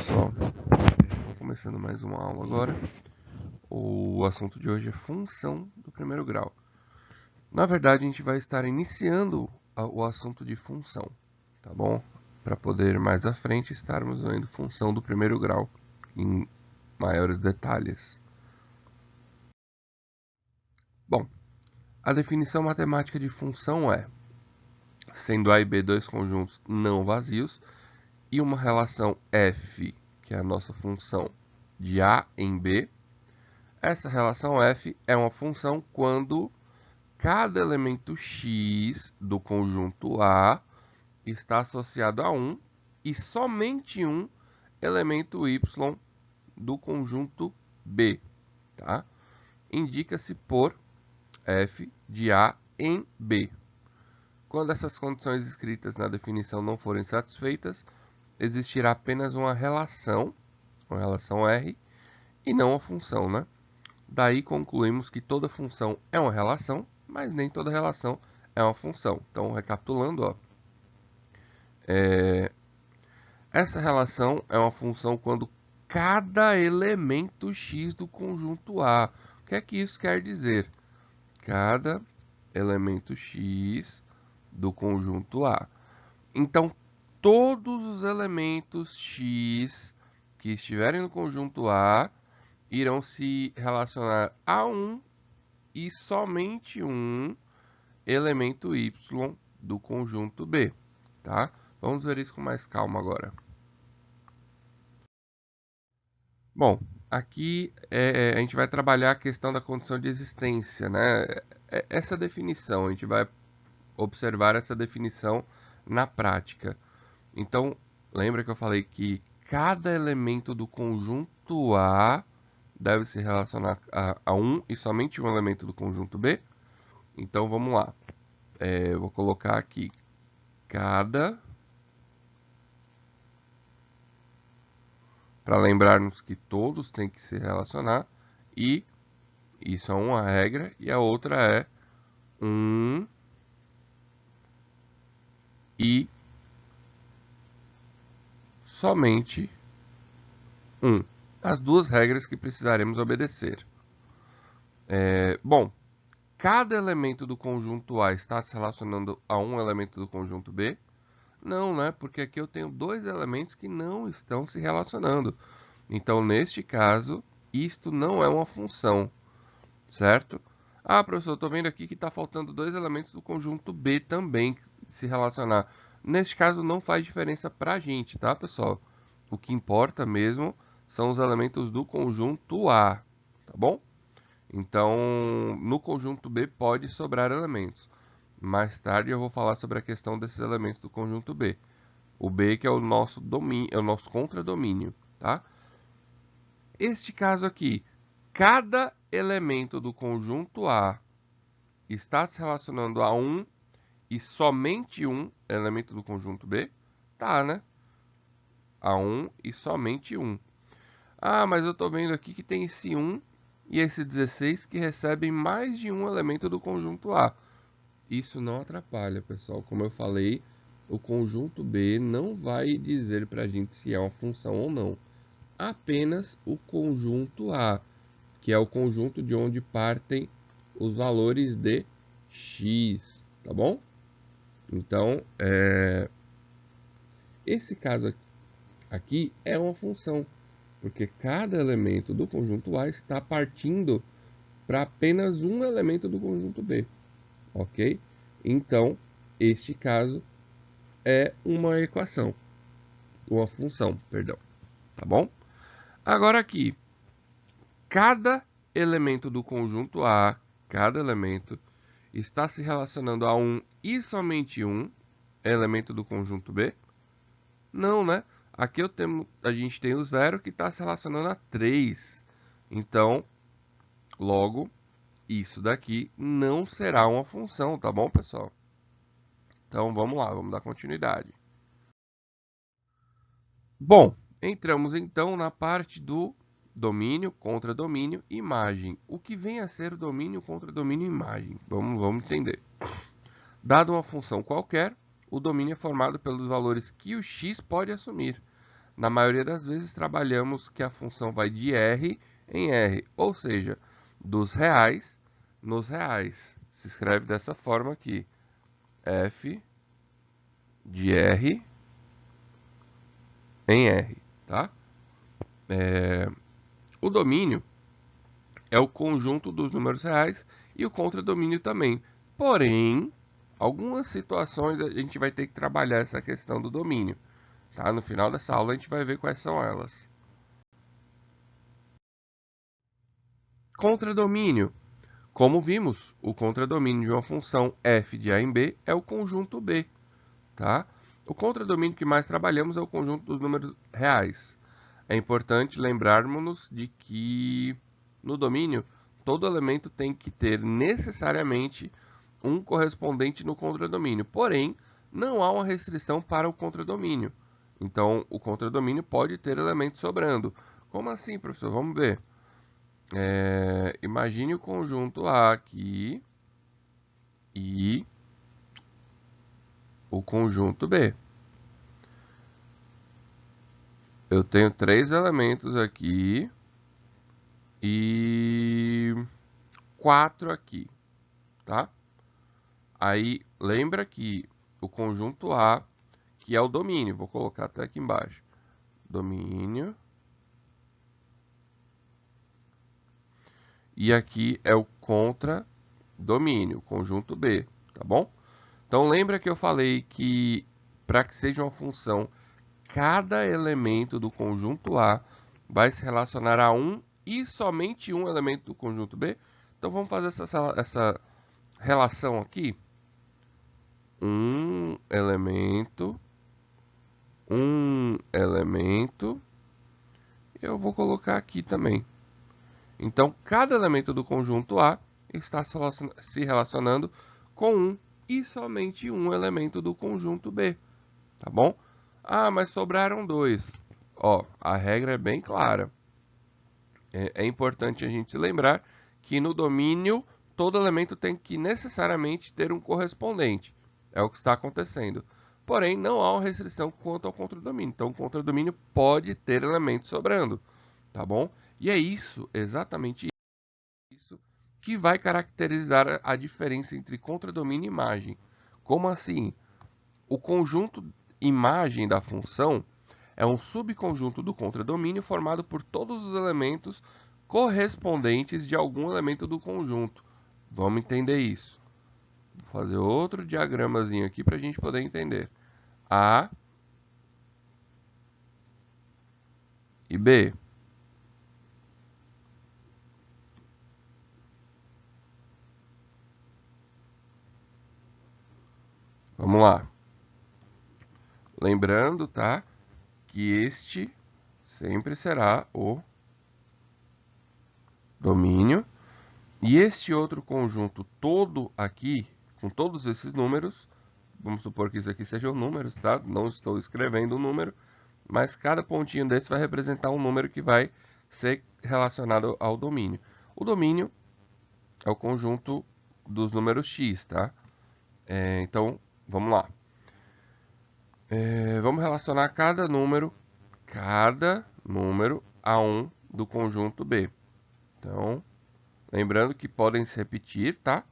pessoal, começando mais uma aula agora. O assunto de hoje é função do primeiro grau. Na verdade, a gente vai estar iniciando o assunto de função, tá bom? Para poder mais à frente estarmos vendo função do primeiro grau em maiores detalhes. Bom, a definição matemática de função é: sendo A e B dois conjuntos não vazios e uma relação f, que é a nossa função de A em B. Essa relação f é uma função quando cada elemento x do conjunto A está associado a um e somente um elemento y do conjunto B. Tá? Indica-se por f de A em B. Quando essas condições escritas na definição não forem satisfeitas, existirá apenas uma relação R, e não uma função, né? Daí concluímos que toda função é uma relação, mas nem toda relação é uma função. Então, recapitulando, ó, essa relação é uma função quando cada elemento x do conjunto A. O que é que isso quer dizer? Cada elemento x do conjunto A. Então, todos os elementos x que estiverem no conjunto A irão se relacionar a um e somente um elemento y do conjunto B, tá? Vamos ver isso com mais calma agora. Bom, aqui a gente vai trabalhar a questão da condição de existência, né? Essa definição, a gente vai observar essa definição na prática. Então, lembra que eu falei que cada elemento do conjunto A deve se relacionar a um e somente um elemento do conjunto B? Então, vamos lá. Eu vou colocar aqui cada, para lembrarmos que todos têm que se relacionar, e isso é uma regra, e a outra é um e somente um. As duas regras que precisaremos obedecer. Bom, cada elemento do conjunto A está se relacionando a um elemento do conjunto B? Não, né? Porque aqui eu tenho dois elementos que não estão se relacionando. Então, neste caso, isto não é uma função, certo? Ah, professor, eu estou vendo aqui que está faltando dois elementos do conjunto B também se relacionar. Neste caso, não faz diferença para a gente, tá, pessoal? O que importa mesmo são os elementos do conjunto A, tá bom? Então, no conjunto B pode sobrar elementos. Mais tarde eu vou falar sobre a questão desses elementos do conjunto B. O B que é o nosso domínio, é o nosso contradomínio, tá? Este caso aqui, cada elemento do conjunto A está se relacionando a um e somente um elemento do conjunto B? Tá, né? A um e somente um. Ah, mas eu estou vendo aqui que tem esse 1 e esse 16 que recebem mais de um elemento do conjunto A. Isso não atrapalha, pessoal. Como eu falei, o conjunto B não vai dizer para a gente se é uma função ou não. Apenas o conjunto A, que é o conjunto de onde partem os valores de x, tá bom? Então, esse caso aqui é uma função, porque cada elemento do conjunto A está partindo para apenas um elemento do conjunto B, ok? Então, este caso é uma equação, uma função, perdão, tá bom? Agora aqui, cada elemento do conjunto A, cada elemento, está se relacionando a um e somente um elemento do conjunto B? Não, né? Aqui a gente tem o zero que está se relacionando a 3. Então, logo, isso daqui não será uma função, tá bom, pessoal? Então, vamos lá, vamos dar continuidade. Bom, entramos então na parte do domínio, contradomínio, imagem. O que vem a ser o domínio, contradomínio e imagem? Vamos entender. Dada uma função qualquer, o domínio é formado pelos valores que o x pode assumir. na maioria das vezes trabalhamos que a função vai de R em R, ou seja, dos reais nos reais. Se escreve dessa forma aqui, f de R em R, tá? O domínio é o conjunto dos números reais e o contradomínio também. Porém, algumas situações a gente vai ter que trabalhar essa questão do domínio. Tá? No final dessa aula a gente vai ver quais são elas. Contradomínio. Como vimos, o contradomínio de uma função f de a em b é o conjunto b. Tá? O contradomínio que mais trabalhamos é o conjunto dos números reais. É importante lembrarmos de que no domínio todo elemento tem que ter necessariamente um correspondente no contradomínio. Porém, não há uma restrição para o contradomínio. Então, o contradomínio pode ter elementos sobrando. Como assim, professor? Vamos ver. Imagine o conjunto A aqui e o conjunto B. Eu tenho 3 elementos aqui e 4 aqui, tá? Aí, lembra que o conjunto A, que é o domínio, vou colocar até aqui embaixo. Domínio. E aqui é o contradomínio, conjunto B, tá bom? Então, lembra que eu falei que para que seja uma função, cada elemento do conjunto A vai se relacionar a um e somente um elemento do conjunto B? Então, vamos fazer essa relação aqui. Um elemento. Eu vou colocar aqui também. Então, cada elemento do conjunto A está se relacionando com um e somente um elemento do conjunto B, tá bom? Ah, mas sobraram 2. Ó, a regra é bem clara. É importante a gente lembrar que no domínio, todo elemento tem que necessariamente ter um correspondente. É o que está acontecendo. Porém, não há uma restrição quanto ao contradomínio. Então, o contradomínio pode ter elementos sobrando, tá bom? E é isso, exatamente isso, que vai caracterizar a diferença entre contradomínio e imagem. Como assim? O conjunto imagem da função é um subconjunto do contradomínio formado por todos os elementos correspondentes de algum elemento do conjunto. Vamos entender isso. Vou fazer outro diagramazinho aqui para a gente poder entender. A e B. Vamos lá. Lembrando, tá, que este sempre será o domínio. E este outro conjunto todo aqui, com todos esses números, vamos supor que isso aqui sejam números, tá? Não estou escrevendo um número, mas cada pontinho desse vai representar um número que vai ser relacionado ao domínio. O domínio é o conjunto dos números x, tá? Então, vamos lá. Vamos relacionar cada número a um do conjunto B. Então, lembrando que podem se repetir, tá?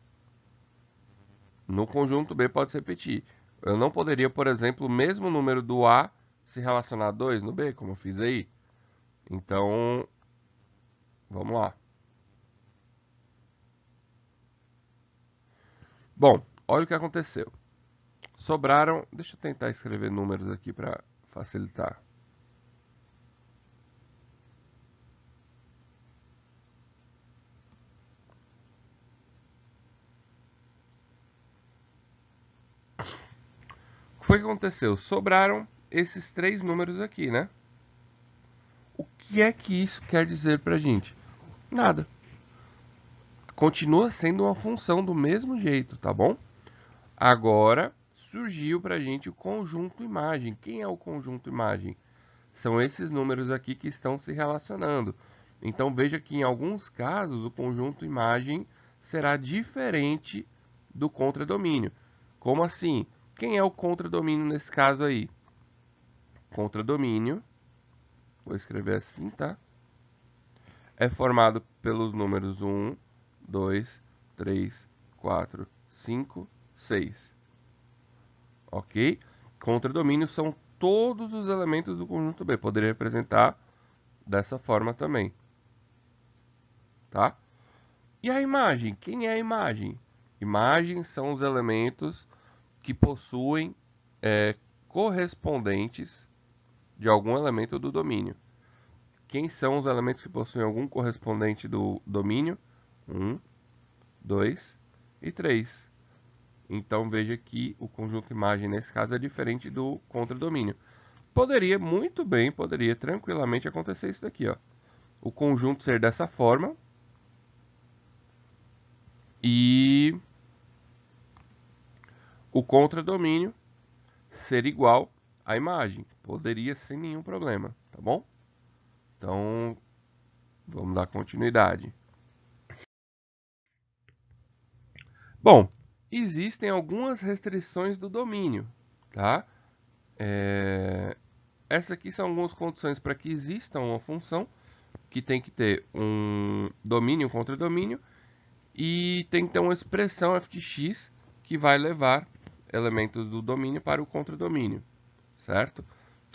No conjunto B pode se repetir. Eu não poderia, por exemplo, o mesmo número do A se relacionar a 2 no B, como eu fiz aí. Então, vamos lá. Bom, olha o que aconteceu. Sobraram... Deixa eu tentar escrever números aqui para facilitar. O que foi que aconteceu? Sobraram esses 3 números aqui, né? O que é que isso quer dizer para a gente? Nada. Continua sendo uma função do mesmo jeito, tá bom? Agora, surgiu para a gente o conjunto imagem. Quem é o conjunto imagem? São esses números aqui que estão se relacionando. Então, veja que em alguns casos o conjunto imagem será diferente do contradomínio. Como assim? Quem é o contradomínio nesse caso aí? Contradomínio vou escrever assim, tá? É formado pelos números 1, 2, 3, 4, 5, 6. Ok? Contradomínio são todos os elementos do conjunto B. Poderia representar dessa forma também. Tá? E a imagem? Quem é a imagem? Imagem são os elementos que possuem correspondentes de algum elemento do domínio. Quem são os elementos que possuem algum correspondente do domínio? 1, 2 e 3. Então veja que o conjunto imagem nesse caso é diferente do contradomínio. Poderia muito bem, poderia tranquilamente acontecer isso daqui, ó. O conjunto ser dessa forma e o contradomínio ser igual à imagem. Poderia sem nenhum problema, tá bom? Então, vamos dar continuidade. Bom, existem algumas restrições do domínio, tá? Essas aqui são algumas condições para que exista uma função que tem que ter um domínio, um contradomínio, e tem que ter uma expressão f de x que vai levar elementos do domínio para o contradomínio, certo?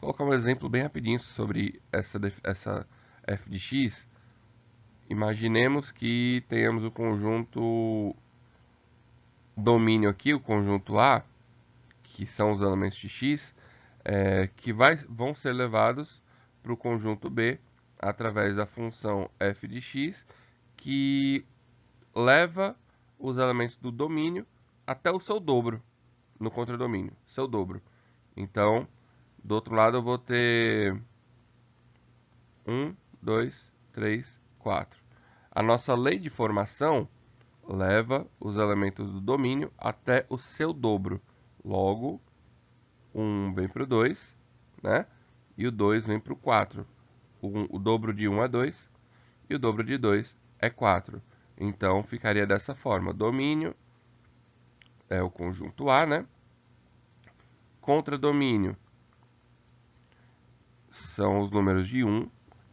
Vou colocar um exemplo bem rapidinho sobre essa f de x. Imaginemos que tenhamos o conjunto domínio aqui, o conjunto A, que são os elementos de x, que vão ser levados para o conjunto B através da função f de x, que leva os elementos do domínio até o seu dobro no contradomínio, seu dobro. Então, do outro lado eu vou ter 1, 2, 3, 4. A nossa lei de formação leva os elementos do domínio até o seu dobro. Logo, 1 vem para o 2, né? E o 2 vem para o 4. O dobro de 1 é 2 e o dobro de 2 é 4. Então, ficaria dessa forma. Domínio é o conjunto A, né? Contradomínio são os números de 1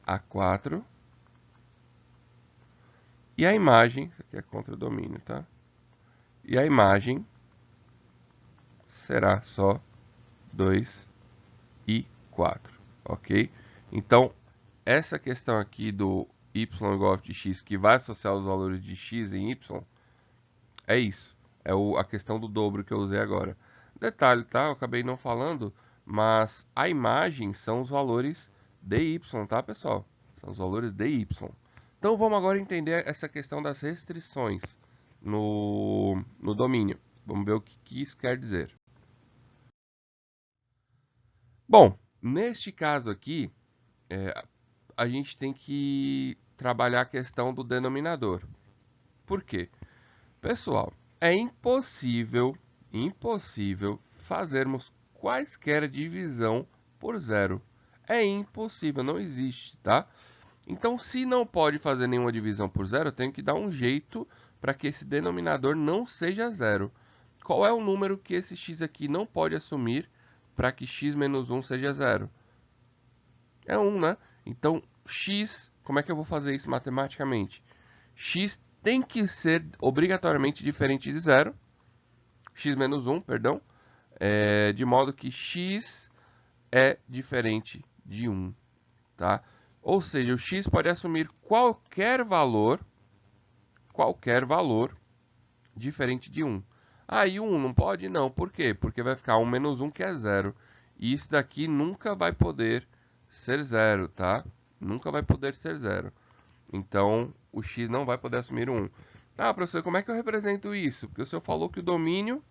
a 4. E a imagem, isso aqui é contradomínio, tá? E a imagem será só 2 e 4, ok? Então, essa questão aqui do y igual a f de x, que vai associar os valores de x em y, é isso. É a questão do dobro que eu usei agora. Detalhe, tá? Eu acabei não falando, mas a imagem são os valores dy, tá, pessoal? São os valores dy. Então, vamos agora entender essa questão das restrições no domínio. Vamos ver o que isso quer dizer. Bom, neste caso aqui, a gente tem que trabalhar a questão do denominador. Por quê? Pessoal, é impossível fazermos quaisquer divisão por zero. É impossível, não existe, tá? Então, se não pode fazer nenhuma divisão por zero, eu tenho que dar um jeito para que esse denominador não seja zero. Qual é o número que esse x aqui não pode assumir para que x menos 1 seja zero? É 1, né? Então, x, como é que eu vou fazer isso matematicamente? X tem que ser obrigatoriamente diferente de zero, x menos 1, perdão, de modo que x é diferente de 1, tá? Ou seja, o x pode assumir qualquer valor diferente de 1. Aí 1 não pode? Não. Por quê? Porque vai ficar 1 menos 1, que é 0. E isso daqui nunca vai poder ser 0, tá? Nunca vai poder ser 0. Então, o x não vai poder assumir 1. Ah, professor, como é que eu represento isso? Porque o senhor falou que o domínio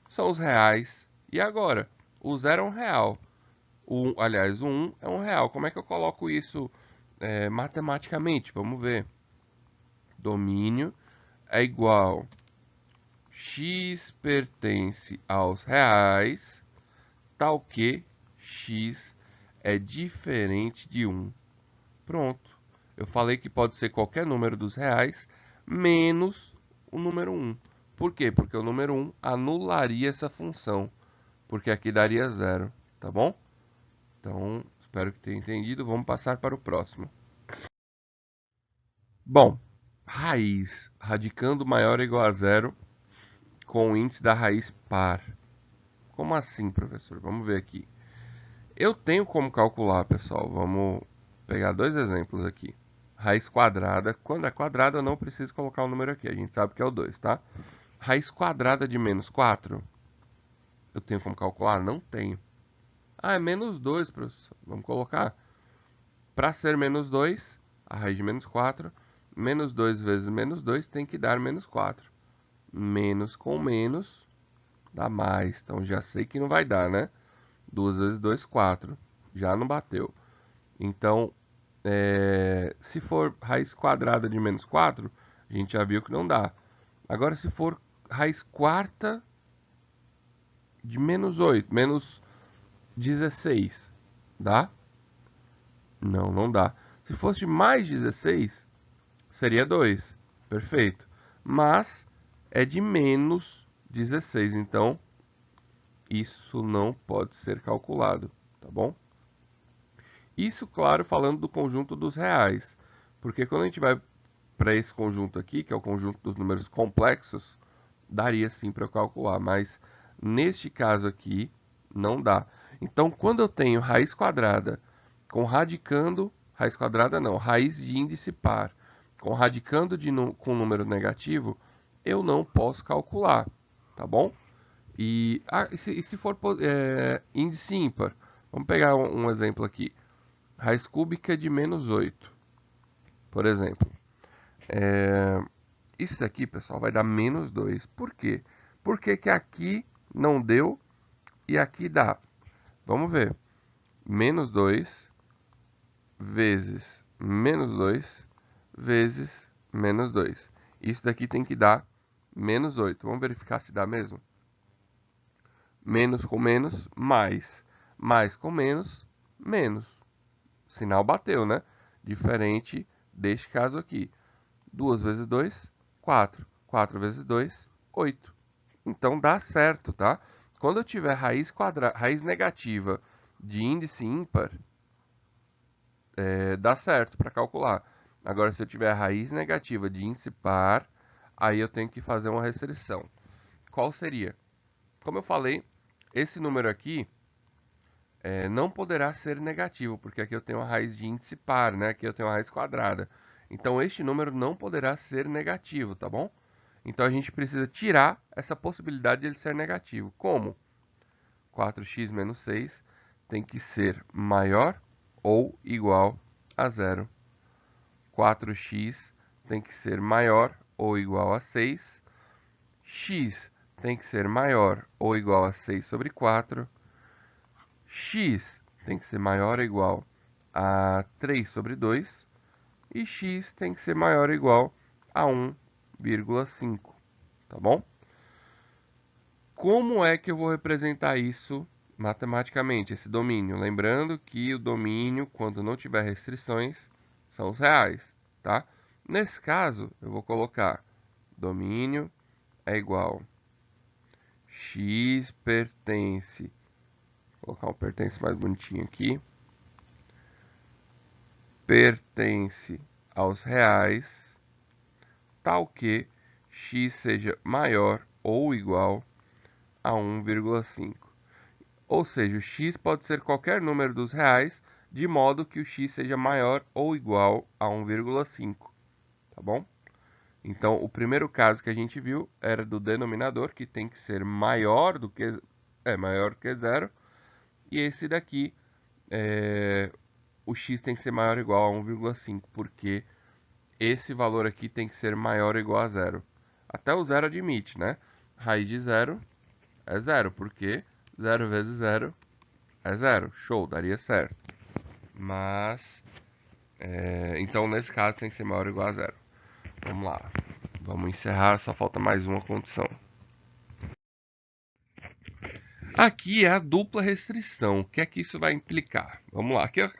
são os reais. E agora? O 0 é um real. Aliás, o 1 é um real. Como é que eu coloco isso matematicamente? Vamos ver. Domínio é igual x pertence aos reais, tal que x é diferente de 1. Pronto. Eu falei que pode ser qualquer número dos reais, menos o número 1. Por quê? Porque o número 1 anularia essa função, porque aqui daria 0, tá bom? Então, Espero que tenha entendido. Vamos passar para o próximo. Bom, raiz radicando maior ou igual a zero com o índice da raiz par. Como assim, professor? Vamos ver aqui. Eu tenho como calcular, pessoal. Vamos pegar dois exemplos aqui. Raiz quadrada. Quando é quadrada, eu não preciso colocar o número aqui. A gente sabe que é o 2, tá? Raiz quadrada de menos 4. Eu tenho como calcular? Não tenho. Ah, é menos 2, professor. Vamos colocar. Para ser menos 2, a raiz de menos 4, menos 2 vezes menos 2 tem que dar menos 4. Menos com menos dá mais. Então já sei que não vai dar, né? 2 vezes 2, 4. Já não bateu. Então, se for raiz quadrada de menos 4, a gente já viu que não dá. Agora, se for raiz quarta de menos 8, menos 16, dá? Não, não dá. Se fosse mais 16, seria 2. Perfeito. Mas é de menos 16, então isso não pode ser calculado, tá bom? Isso, claro, falando do conjunto dos reais, porque quando a gente vai para esse conjunto aqui, que é o conjunto dos números complexos, daria sim para calcular, mas neste caso aqui não dá. Então, quando eu tenho raiz quadrada com radicando, raiz quadrada não, raiz de índice par, com radicando com número negativo, eu não posso calcular, tá bom? E se for índice ímpar, vamos pegar um exemplo aqui. Raiz cúbica de menos 8, por exemplo. Isso daqui, pessoal, vai dar menos 2. Por quê? Por que que aqui não deu e aqui dá? Vamos ver. Menos 2 vezes menos 2 vezes menos 2. Isso daqui tem que dar menos 8. Vamos verificar se dá mesmo? Menos com menos, mais. Mais com menos, menos. Sinal bateu, né? Diferente deste caso aqui. 2 vezes 2, 4. 4 vezes 2, 8. Então dá certo, tá? Quando eu tiver raiz negativa de índice ímpar, dá certo para calcular. Agora, se eu tiver raiz negativa de índice par, aí eu tenho que fazer uma restrição. Qual seria? Como eu falei, esse número aqui não poderá ser negativo, porque aqui eu tenho uma raiz de índice par, né? Aqui eu tenho uma raiz quadrada. Então, este número não poderá ser negativo, tá bom? Então, a gente precisa tirar essa possibilidade de ele ser negativo. Como? 4x menos 6 tem que ser maior ou igual a zero. 4x tem que ser maior ou igual a 6. X tem que ser maior ou igual a 6 sobre 4. X tem que ser maior ou igual a 3 sobre 2. E x tem que ser maior ou igual a 1,5. Tá bom? Como é que eu vou representar isso matematicamente, esse domínio? Lembrando que o domínio, quando não tiver restrições, são os reais, tá? Nesse caso, eu vou colocar domínio é igual x pertence, vou colocar um pertence mais bonitinho aqui, pertence aos reais, tal que x seja maior ou igual a 1,5. Ou seja, o x pode ser qualquer número dos reais, de modo que o x seja maior ou igual a 1,5. Tá bom? Então, o primeiro caso que a gente viu era do denominador, que tem que ser maior do que zero. E esse daqui, o x tem que ser maior ou igual a 1,5, porque esse valor aqui tem que ser maior ou igual a zero. Até o zero admite, né? Raiz de zero é zero, porque 0 vezes 0 é 0. Show, daria certo. Mas, então nesse caso tem que ser maior ou igual a 0. Vamos lá. Vamos encerrar, só falta mais uma condição. Aqui é a dupla restrição. O que é que isso vai implicar? Vamos lá. Aqui eu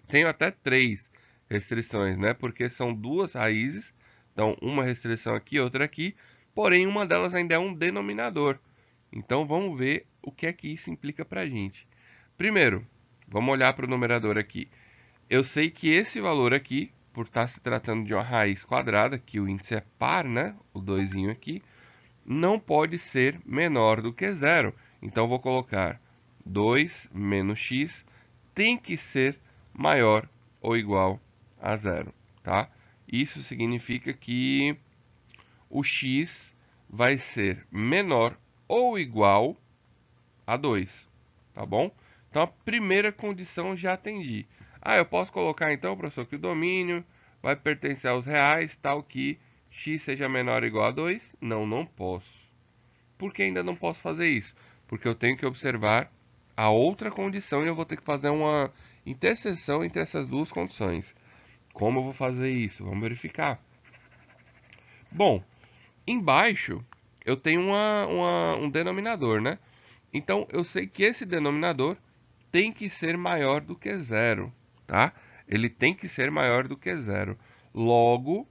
tenho até 3 restrições, né? Porque são duas raízes. Então, uma restrição aqui, outra aqui. Porém, uma delas ainda é um denominador. Então, vamos ver o que é que isso implica para a gente. Primeiro, vamos olhar para o numerador aqui. Eu sei que esse valor aqui, por estar se tratando de uma raiz quadrada, que o índice é par, né? O 2 aqui, não pode ser menor do que zero. Então, vou colocar 2 menos x tem que ser maior ou igual a zero, tá? Isso significa que o x vai ser menor ou igual a 2, tá bom? Então, a primeira condição já atendi. Ah, eu posso colocar então, professor, que o domínio vai pertencer aos reais, tal que x seja menor ou igual a 2? Não, não posso. Por que ainda não posso fazer isso? Porque eu tenho que observar a outra condição e eu vou ter que fazer uma interseção entre essas duas condições. Como eu vou fazer isso? Vamos verificar. Bom, embaixo eu tenho um denominador, né? Então, eu sei que esse denominador tem que ser maior do que zero, tá? Ele tem que ser maior do que zero. Logo,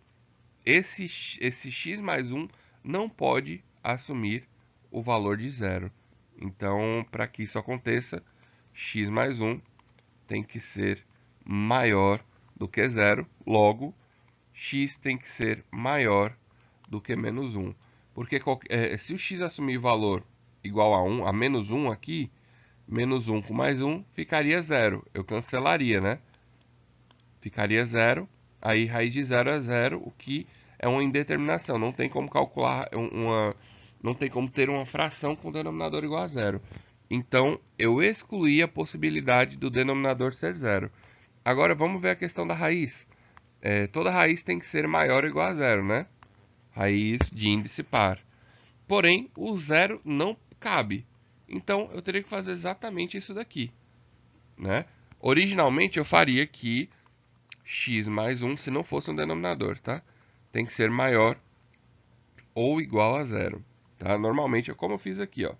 esse x mais 1 não pode assumir o valor de zero. Então, para que isso aconteça, x mais 1 tem que ser maior do que zero. Logo, x tem que ser maior do que menos 1. Porque se o x assumir valor igual a 1, a menos 1 aqui, menos 1 com mais 1 ficaria zero. Eu cancelaria, né? Ficaria zero. Aí raiz de zero é zero, o que é uma indeterminação. Não tem como calcular não tem como ter uma fração com denominador igual a zero. Então, eu excluí a possibilidade do denominador ser zero. Agora, vamos ver a questão da raiz. Toda raiz tem que ser maior ou igual a zero, né? Raiz de índice par. Porém, o zero não cabe. Então, eu teria que fazer exatamente isso daqui, né? Originalmente, eu faria que x mais 1, se não fosse um denominador, tá? Tem que ser maior ou igual a zero, tá? Normalmente, como eu fiz aqui, ó.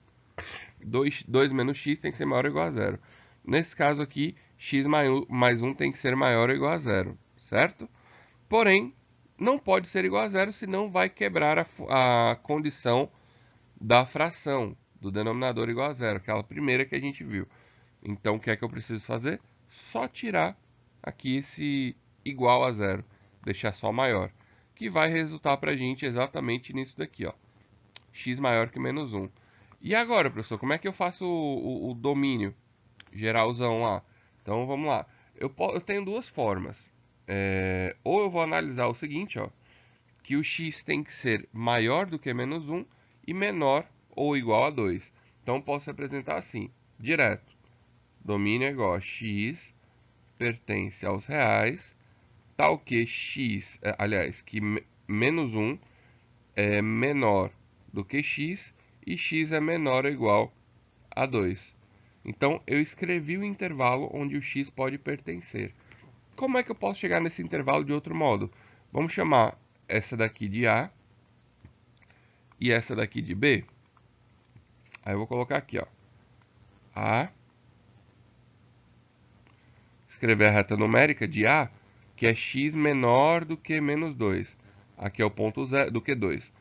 2 menos x tem que ser maior ou igual a zero. Nesse caso aqui, x mais 1 tem que ser maior ou igual a zero, certo? Porém, não pode ser igual a zero, senão vai quebrar a condição da fração, do denominador igual a zero, aquela primeira que a gente viu. Então, o que é que eu preciso fazer? Só tirar aqui esse igual a zero, deixar só maior, que vai resultar para a gente exatamente nisso daqui, ó, x maior que menos 1. E agora, professor, como é que eu faço o domínio geralzão lá? Então, vamos lá. Eu tenho duas formas. Ou eu vou analisar o seguinte, ó, que o x tem que ser maior do que menos 1 e menor ou igual a 2. Então, posso representar assim, direto. Domínio é igual a x pertence aos reais, tal que x, aliás, que menos 1 é menor do que x e x é menor ou igual a 2. Então, eu escrevi o intervalo onde o x pode pertencer. Como é que eu posso chegar nesse intervalo de outro modo? Vamos chamar essa daqui de A e essa daqui de B. Aí eu vou colocar aqui, ó, A, escrever a reta numérica de A, que é x menor do que menos 2. Aqui é o ponto zero, do que 2.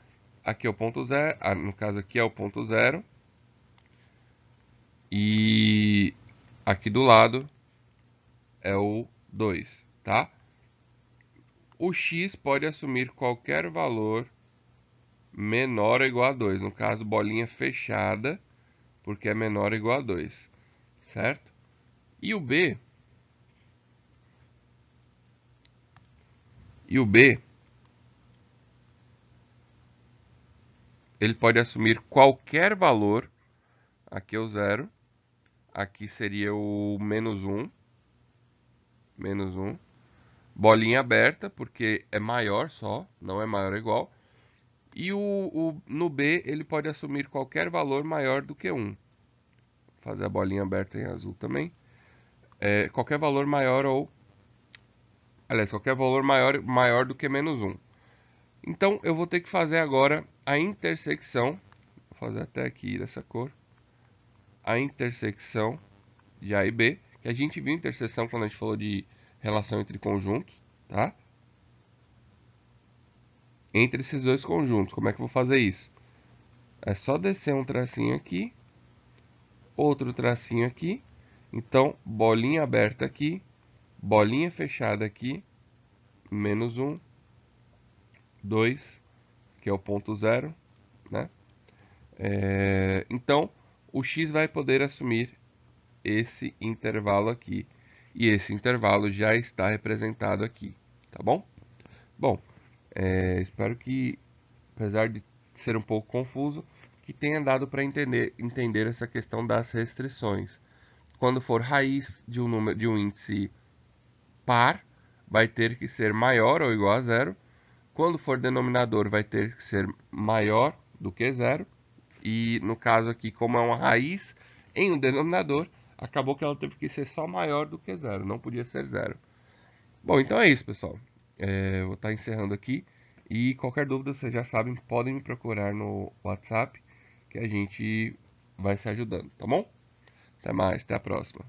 Aqui é o ponto zero, no caso aqui é o ponto zero. E aqui do lado é o 2, tá? O x pode assumir qualquer valor menor ou igual a 2. No caso, bolinha fechada, porque é menor ou igual a 2, certo? E o B ele pode assumir qualquer valor. Aqui é o zero. Aqui seria o menos 1. Menos 1. Bolinha aberta, porque é maior só, não é maior ou igual. E no B, ele pode assumir qualquer valor maior do que 1. Vou fazer a bolinha aberta em azul também. Qualquer valor maior ou... Aliás, qualquer valor maior do que menos 1. Então, eu vou ter que fazer agora a intersecção. Vou fazer até aqui dessa cor. A intersecção de A e B. Que a gente viu interseção quando a gente falou de relação entre conjuntos, tá? Entre esses dois conjuntos. Como é que eu vou fazer isso? É só descer um tracinho aqui, outro tracinho aqui, Então, bolinha aberta aqui, bolinha fechada aqui, menos 1, 2, que é o ponto zero, né? Então, o x vai poder assumir esse intervalo aqui. E esse intervalo já está representado aqui, tá bom? Bom, espero que, apesar de ser um pouco confuso, que tenha dado para entender essa questão das restrições. Quando for raiz de um número, de um índice par, vai ter que ser maior ou igual a zero. Quando for denominador, vai ter que ser maior do que zero. E no caso aqui, como é uma raiz em um denominador, acabou que ela teve que ser só maior do que zero, não podia ser zero. Bom, então é isso, pessoal. Vou estar encerrando aqui. E qualquer dúvida, vocês já sabem, podem me procurar no WhatsApp, que a gente vai se ajudando, tá bom? Até mais, até a próxima.